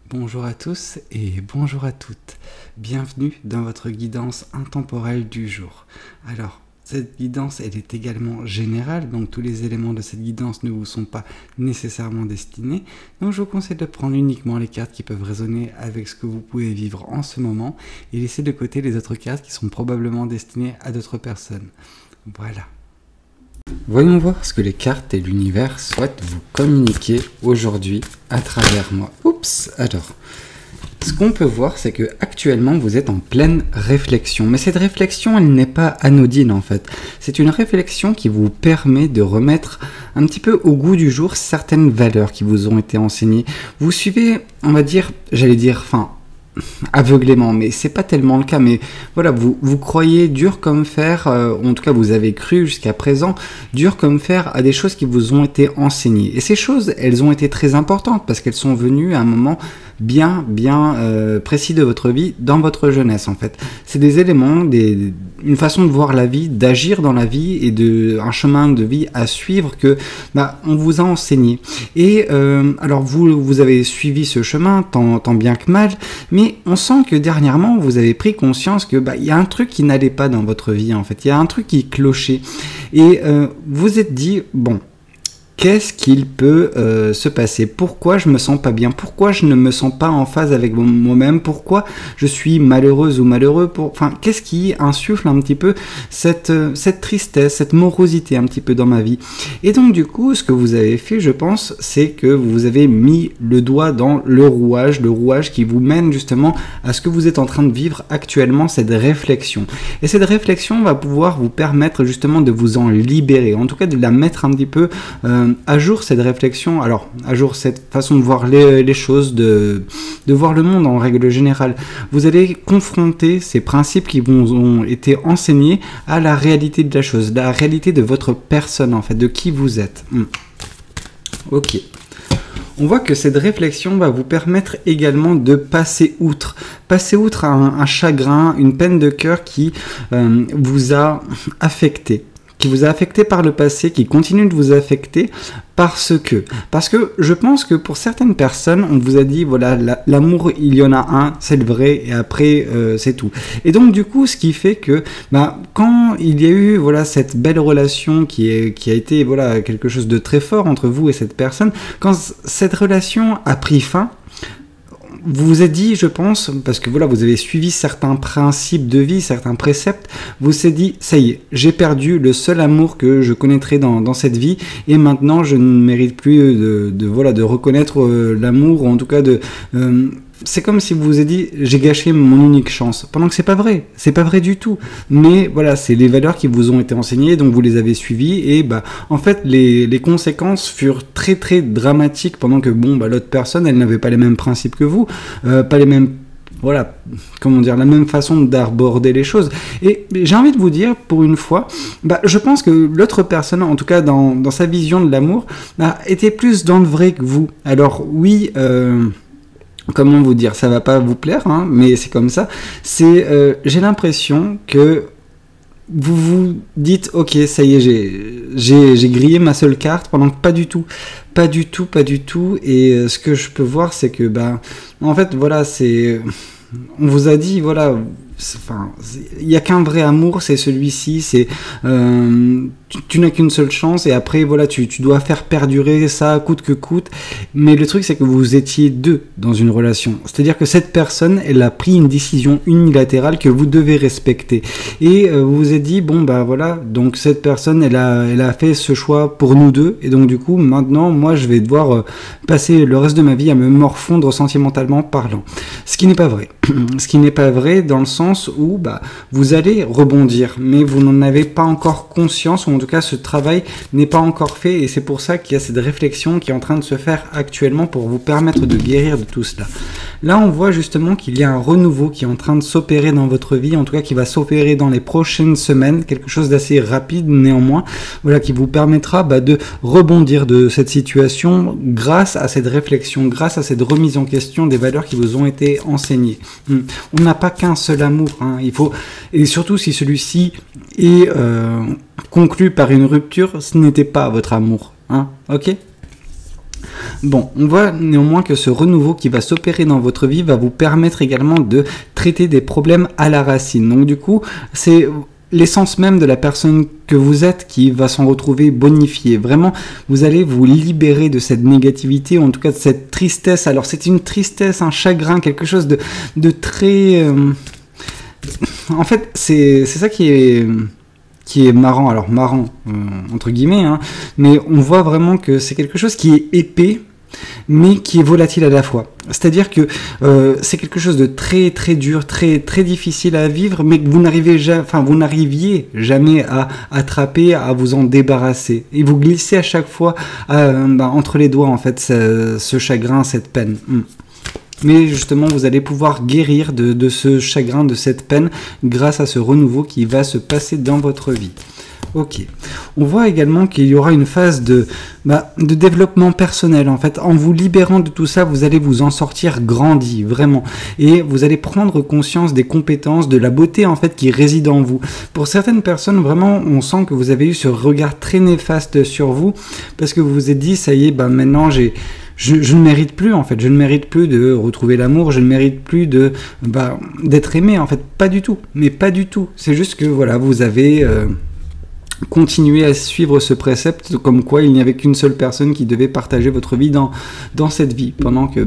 Bonjour à tous et bonjour à toutes. Bienvenue dans votre guidance intemporelle du jour. Alors, cette guidance, elle est également générale, donc tous les éléments de cette guidance ne vous sont pas nécessairement destinés. Donc je vous conseille de prendre uniquement les cartes qui peuvent résonner avec ce que vous pouvez vivre en ce moment et laisser de côté les autres cartes qui sont probablement destinées à d'autres personnes. Voilà. Voyons voir ce que les cartes et l'univers souhaitent vous communiquer aujourd'hui à travers moi. Oups, alors, ce qu'on peut voir, c'est que actuellement vous êtes en pleine réflexion. Mais cette réflexion, elle n'est pas anodine en fait. C'est une réflexion qui vous permet de remettre un petit peu au goût du jour certaines valeurs qui vous ont été enseignées. Vous suivez, on va dire, aveuglément, mais c'est pas tellement le cas, mais voilà, vous croyez dur comme fer, en tout cas vous avez cru jusqu'à présent, dur comme fer à des choses qui vous ont été enseignées. Et ces choses, elles ont été très importantes parce qu'elles sont venues à un moment bien précis de votre vie, dans votre jeunesse en fait. C'est des éléments, une façon de voir la vie, d'agir dans la vie et un chemin de vie à suivre que on vous a enseigné. Et alors vous avez suivi ce chemin tant bien que mal, mais on sent que dernièrement vous avez pris conscience que il y a un truc qui n'allait pas dans votre vie en fait, il y a un truc qui clochait et vous êtes dit bon, qu'est-ce qu'il peut se passer? Pourquoi je me sens pas bien? Pourquoi je ne me sens pas en phase avec moi-même? Pourquoi je suis malheureuse ou malheureux? Enfin, qu'est-ce qui insuffle un petit peu cette tristesse, cette morosité un petit peu dans ma vie? Et donc du coup, ce que vous avez fait, je pense, c'est que vous avez mis le doigt dans le rouage qui vous mène justement à ce que vous êtes en train de vivre actuellement, cette réflexion. Et cette réflexion va pouvoir vous permettre justement de vous en libérer, en tout cas de la mettre un petit peu à jour, cette réflexion, alors à jour cette façon de voir les choses, de voir le monde en règle générale. Vous allez confronter ces principes qui vous ont été enseignés à la réalité de la chose, la réalité de votre personne en fait, de qui vous êtes. Ok. On voit que cette réflexion va vous permettre également de passer outre un chagrin, une peine de cœur qui vous a affecté. Qui vous a affecté par le passé, qui continue de vous affecter parce que je pense que pour certaines personnes, on vous a dit, voilà, l'amour, il y en a un, c'est le vrai, et après, c'est tout. Et donc, du coup, ce qui fait que, quand il y a eu, voilà, cette belle relation qui a été, voilà, quelque chose de très fort entre vous et cette personne, quand cette relation a pris fin, vous vous êtes dit, je pense, parce que voilà, vous avez suivi certains principes de vie, certains préceptes, vous vous êtes dit, ça y est, j'ai perdu le seul amour que je connaîtrais dans cette vie, et maintenant je ne mérite plus de reconnaître l'amour, ou en tout cas c'est comme si vous vous êtes dit, j'ai gâché mon unique chance. Pendant que c'est pas vrai du tout. Mais voilà, c'est les valeurs qui vous ont été enseignées, donc vous les avez suivies, et en fait, les conséquences furent très très dramatiques pendant que l'autre personne, elle n'avait pas les mêmes principes que vous, pas les mêmes, voilà, comment dire, la même façon d'aborder les choses. Et j'ai envie de vous dire, pour une fois, je pense que l'autre personne, en tout cas dans sa vision de l'amour, était plus dans le vrai que vous. Alors oui, comment vous dire, ça va pas vous plaire, hein, mais c'est comme ça. J'ai l'impression que vous vous dites, ok, ça y est, j'ai grillé ma seule carte, pendant que pas du tout. Et ce que je peux voir, c'est que, en fait, voilà, on vous a dit, voilà, il n'y a qu'un vrai amour, c'est celui-ci, tu n'as qu'une seule chance, et après voilà, tu dois faire perdurer ça coûte que coûte. Mais le truc, c'est que vous étiez deux dans une relation, c'est-à-dire que cette personne, elle a pris une décision unilatérale que vous devez respecter, et vous vous êtes dit, bon voilà, donc cette personne, elle a fait ce choix pour nous deux, et donc du coup maintenant moi je vais devoir passer le reste de ma vie à me morfondre sentimentalement parlant, ce qui n'est pas vrai dans le sens où vous allez rebondir, mais vous n'en avez pas encore conscience, ou en tout cas ce travail n'est pas encore fait, et c'est pour ça qu'il y a cette réflexion qui est en train de se faire actuellement pour vous permettre de guérir de tout cela. Là on voit justement qu'il y a un renouveau qui est en train de s'opérer dans votre vie, en tout cas qui va s'opérer dans les prochaines semaines, quelque chose d'assez rapide néanmoins, voilà, qui vous permettra de rebondir de cette situation grâce à cette réflexion, grâce à cette remise en question des valeurs qui vous ont été enseignées. On n'a pas qu'un seul amour, hein. Et surtout si celui-ci est conclu par une rupture, ce n'était pas votre amour, hein, ok? Bon, on voit néanmoins que ce renouveau qui va s'opérer dans votre vie va vous permettre également de traiter des problèmes à la racine. Donc du coup, c'est l'essence même de la personne que vous êtes qui va s'en retrouver bonifiée. Vraiment, vous allez vous libérer de cette négativité, ou en tout cas de cette tristesse. Alors c'est une tristesse, un chagrin, quelque chose de très... En fait, c'est ça qui est marrant, alors marrant entre guillemets, hein, mais on voit vraiment que c'est quelque chose qui est épais, mais qui est volatile à la fois. C'est-à-dire que c'est quelque chose de très très dur, très très difficile à vivre, mais que vous n'arriviez jamais à attraper, à vous en débarrasser. Et vous glissez à chaque fois entre les doigts en fait ce chagrin, cette peine. Mais justement, vous allez pouvoir guérir de ce chagrin, de cette peine, grâce à ce renouveau qui va se passer dans votre vie. Ok. On voit également qu'il y aura une phase de développement personnel. En fait, en vous libérant de tout ça, vous allez vous en sortir grandi, vraiment. Et vous allez prendre conscience des compétences, de la beauté, en fait, qui réside en vous. Pour certaines personnes, vraiment, on sent que vous avez eu ce regard très néfaste sur vous, parce que vous vous êtes dit, ça y est, maintenant, je ne mérite plus, en fait. Je ne mérite plus de retrouver l'amour. Je ne mérite plus d'être aimé, en fait. Pas du tout. Mais pas du tout. C'est juste que, voilà, vous avez continué à suivre ce précepte comme quoi il n'y avait qu'une seule personne qui devait partager votre vie dans cette vie. Pendant que,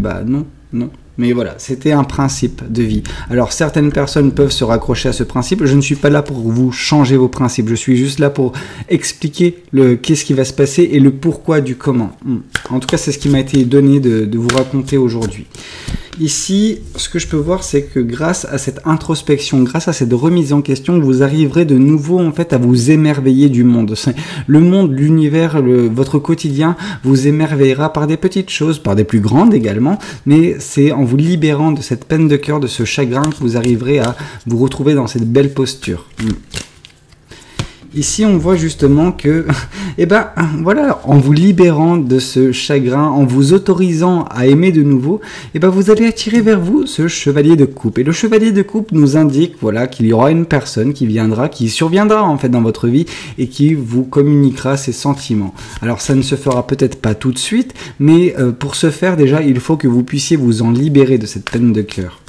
non. Mais voilà, c'était un principe de vie. Alors, certaines personnes peuvent se raccrocher à ce principe. Je ne suis pas là pour vous changer vos principes. Je suis juste là pour expliquer qu'est-ce qui va se passer et le pourquoi du comment. En tout cas, c'est ce qui m'a été donné de vous raconter aujourd'hui. Ici, ce que je peux voir, c'est que grâce à cette introspection, grâce à cette remise en question, vous arriverez de nouveau en fait à vous émerveiller du monde. Le monde, l'univers, votre quotidien vous émerveillera par des petites choses, par des plus grandes également, mais c'est en vous libérant de cette peine de cœur, de ce chagrin, que vous arriverez à vous retrouver dans cette belle posture. Ici, on voit justement que, voilà, en vous libérant de ce chagrin, en vous autorisant à aimer de nouveau, vous allez attirer vers vous ce chevalier de coupe. Et le chevalier de coupe nous indique, voilà, qu'il y aura une personne qui surviendra en fait dans votre vie et qui vous communiquera ses sentiments. Alors, ça ne se fera peut-être pas tout de suite, mais pour ce faire, déjà, il faut que vous puissiez vous en libérer de cette peine de cœur.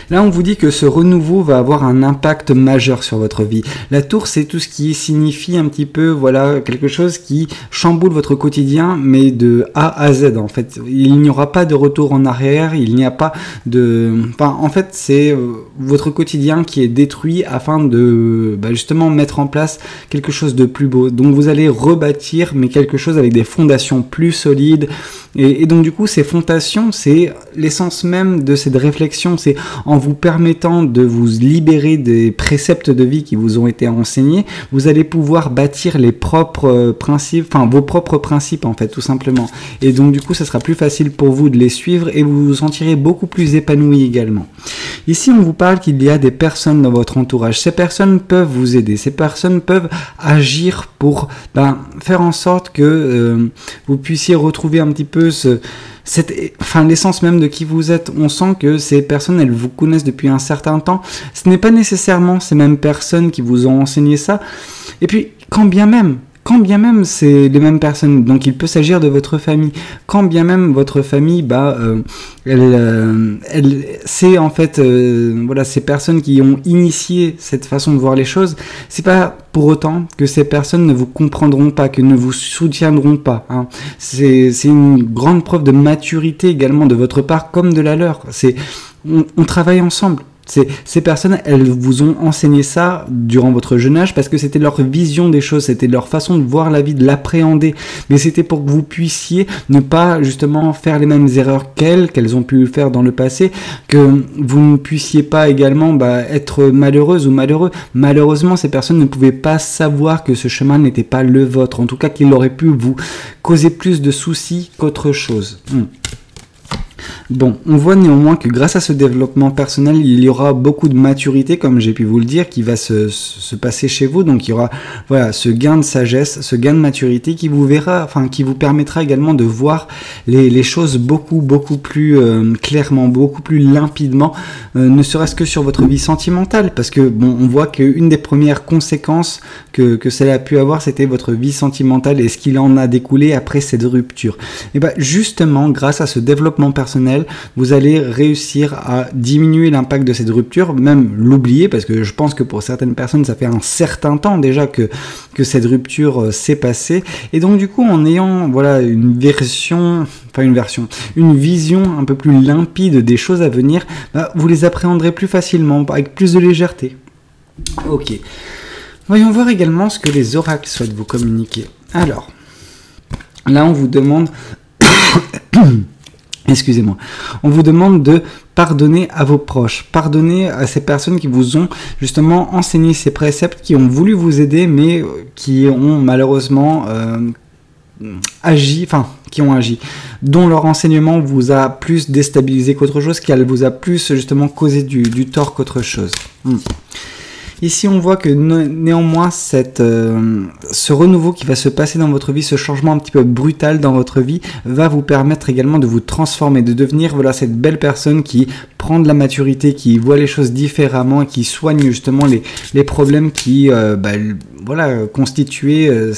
Là, on vous dit que ce renouveau va avoir un impact majeur sur votre vie. La tour, c'est tout ce qui signifie un petit peu, voilà, quelque chose qui chamboule votre quotidien, mais de A à Z, en fait. Il n'y aura pas de retour en arrière, il n'y a pas de... en fait, c'est votre quotidien qui est détruit afin de, justement, mettre en place quelque chose de plus beau. Donc, vous allez rebâtir, mais quelque chose avec des fondations plus solides. Et donc, du coup, ces fondations, c'est l'essence même de cette réflexion. C'est en vous permettant de vous libérer des préceptes de vie qui vous ont été enseignés, vous allez pouvoir bâtir les propres principes, vos propres principes, en fait, tout simplement. Et donc, du coup, ça sera plus facile pour vous de les suivre et vous vous sentirez beaucoup plus épanoui également. Ici, on vous parle qu'il y a des personnes dans votre entourage. Ces personnes peuvent vous aider. Ces personnes peuvent agir pour faire en sorte que vous puissiez retrouver un petit peu l'essence même de qui vous êtes. On sent que ces personnes, elles vous connaissent depuis un certain temps. Ce n'est pas nécessairement ces mêmes personnes qui vous ont enseigné ça. Et puis, quand bien même c'est les mêmes personnes, donc il peut s'agir de votre famille. Quand bien même votre famille, c'est en fait, voilà, ces personnes qui ont initié cette façon de voir les choses, c'est pas pour autant que ces personnes ne vous comprendront pas, que ne vous soutiendront pas. Hein. C'est une grande preuve de maturité également de votre part comme de la leur. On travaille ensemble. Ces personnes, elles vous ont enseigné ça durant votre jeune âge parce que c'était leur vision des choses, c'était leur façon de voir la vie, de l'appréhender. Mais c'était pour que vous puissiez ne pas justement faire les mêmes erreurs qu'elles ont pu faire dans le passé, que vous ne puissiez pas également être malheureuse ou malheureux. Malheureusement, ces personnes ne pouvaient pas savoir que ce chemin n'était pas le vôtre. En tout cas, qu'il aurait pu vous causer plus de soucis qu'autre chose. Bon, on voit néanmoins que grâce à ce développement personnel, il y aura beaucoup de maturité, comme j'ai pu vous le dire, qui va se passer chez vous. Donc il y aura voilà, ce gain de sagesse, ce gain de maturité qui vous verra, enfin qui vous permettra également de voir les choses beaucoup plus clairement, beaucoup plus limpidement, ne serait-ce que sur votre vie sentimentale. Parce que bon, on voit qu'une des premières conséquences que cela a pu avoir, c'était votre vie sentimentale et ce qu'il en a découlé après cette rupture. Et bien justement, grâce à ce développement personnel, vous allez réussir à diminuer l'impact de cette rupture, même l'oublier, parce que je pense que pour certaines personnes, ça fait un certain temps déjà que cette rupture s'est passée. Et donc du coup, en ayant voilà une vision un peu plus limpide des choses à venir, bah, vous les appréhenderez plus facilement, avec plus de légèreté. Ok. Voyons voir également ce que les oracles souhaitent vous communiquer. Alors, là on vous demande... Excusez-moi. On vous demande de pardonner à vos proches, pardonner à ces personnes qui vous ont justement enseigné ces préceptes, qui ont voulu vous aider, mais qui ont malheureusement agi, dont leur enseignement vous a plus déstabilisé qu'autre chose, qu'elle vous a plus justement causé du tort qu'autre chose. Ici, on voit que néanmoins, ce renouveau qui va se passer dans votre vie, ce changement un petit peu brutal dans votre vie, va vous permettre également de vous transformer, de devenir voilà, cette belle personne qui prend de la maturité, qui voit les choses différemment et qui soigne justement les problèmes qui voilà, constituaient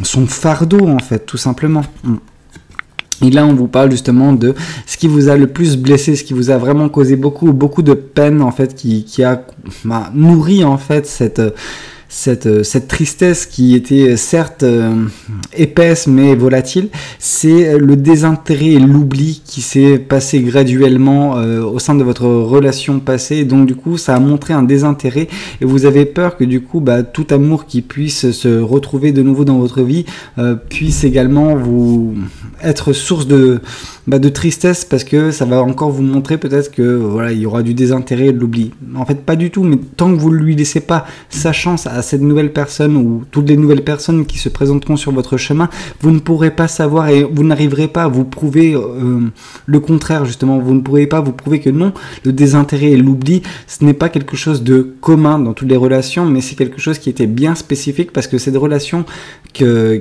son fardeau, en fait, tout simplement. Et là, on vous parle justement de ce qui vous a le plus blessé, ce qui vous a vraiment causé beaucoup de peine, en fait, qui a nourri, en fait, cette tristesse qui était certes épaisse mais volatile. C'est le désintérêt et l'oubli qui s'est passé graduellement au sein de votre relation passée, et donc du coup ça a montré un désintérêt et vous avez peur que du coup tout amour qui puisse se retrouver de nouveau dans votre vie puisse également vous être source de tristesse, parce que ça va encore vous montrer peut-être que voilà, il y aura du désintérêt et de l'oubli. En fait pas du tout, mais tant que vous ne lui laissez pas sa chance à cette nouvelle personne ou toutes les nouvelles personnes qui se présenteront sur votre chemin, vous ne pourrez pas savoir et vous n'arriverez pas à vous prouver le contraire, justement. Vous ne pourrez pas vous prouver que non, le désintérêt et l'oubli, ce n'est pas quelque chose de commun dans toutes les relations, mais c'est quelque chose qui était bien spécifique, parce que cette relation que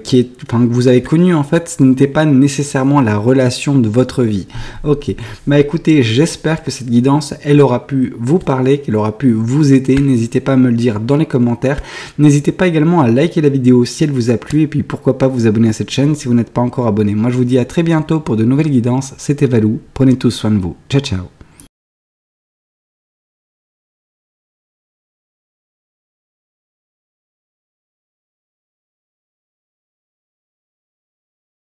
vous avez connue, en fait, ce n'était pas nécessairement la relation de votre vie. Ok, écoutez, j'espère que cette guidance, elle aura pu vous parler, qu'elle aura pu vous aider. N'hésitez pas à me le dire dans les commentaires. N'hésitez pas également à liker la vidéo si elle vous a plu, et puis pourquoi pas vous abonner à cette chaîne si vous n'êtes pas encore abonné. Moi je vous dis à très bientôt pour de nouvelles guidances. C'était Valou, prenez tous soin de vous. Ciao ciao.